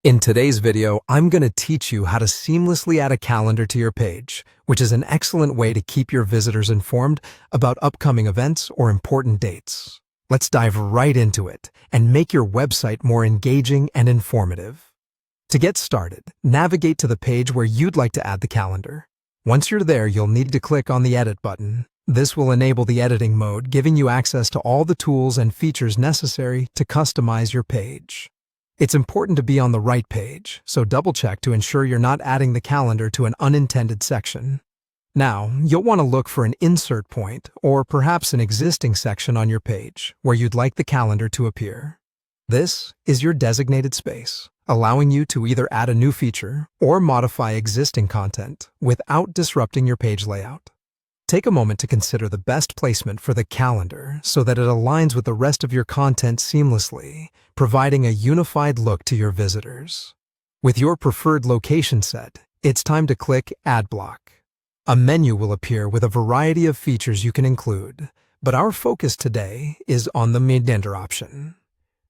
In today's video, I'm going to teach you how to seamlessly add a calendar to your page, which is an excellent way to keep your visitors informed about upcoming events or important dates. Let's dive right into it and make your website more engaging and informative. To get started, navigate to the page where you'd like to add the calendar. Once you're there, you'll need to click on the Edit button. This will enable the editing mode, giving you access to all the tools and features necessary to customize your page. It's important to be on the right page, so double-check to ensure you're not adding the calendar to an unintended section. Now, you'll want to look for an insert point or perhaps an existing section on your page where you'd like the calendar to appear. This is your designated space, allowing you to either add a new feature or modify existing content without disrupting your page layout. Take a moment to consider the best placement for the calendar so that it aligns with the rest of your content seamlessly, providing a unified look to your visitors. With your preferred location set, it's time to click Add Block. A menu will appear with a variety of features you can include, but our focus today is on the mid-ender option.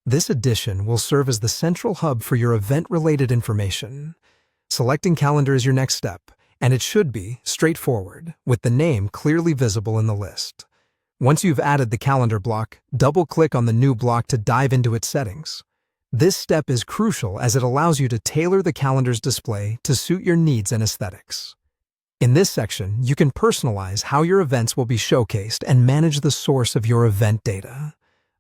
This addition will serve as the central hub for your event-related information. Selecting calendar is your next step, and it should be straightforward, with the name clearly visible in the list. Once you've added the calendar block, double-click on the new block to dive into its settings. This step is crucial as it allows you to tailor the calendar's display to suit your needs and aesthetics. In this section, you can personalize how your events will be showcased and manage the source of your event data.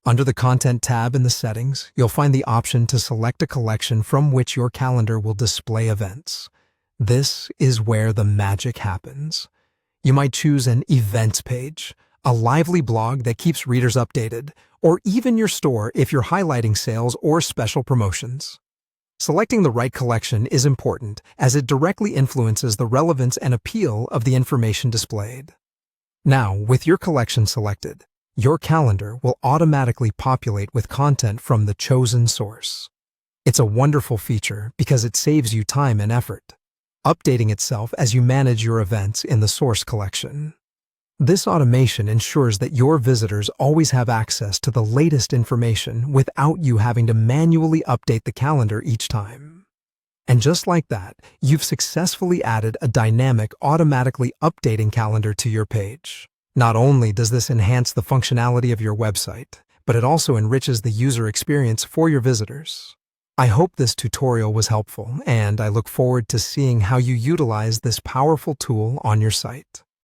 Under the Content tab in the settings, you'll find the option to select a collection from which your calendar will display events. This is where the magic happens. You might choose an events page, a lively blog that keeps readers updated, or even your store if you're highlighting sales or special promotions. Selecting the right collection is important as it directly influences the relevance and appeal of the information displayed. Now, with your collection selected, your calendar will automatically populate with content from the chosen source. It's a wonderful feature because it saves you time and effort, updating itself as you manage your events in the source collection. This automation ensures that your visitors always have access to the latest information without you having to manually update the calendar each time. And just like that, you've successfully added a dynamic, automatically updating calendar to your page. Not only does this enhance the functionality of your website, but it also enriches the user experience for your visitors. I hope this tutorial was helpful, and I look forward to seeing how you utilize this powerful tool on your site.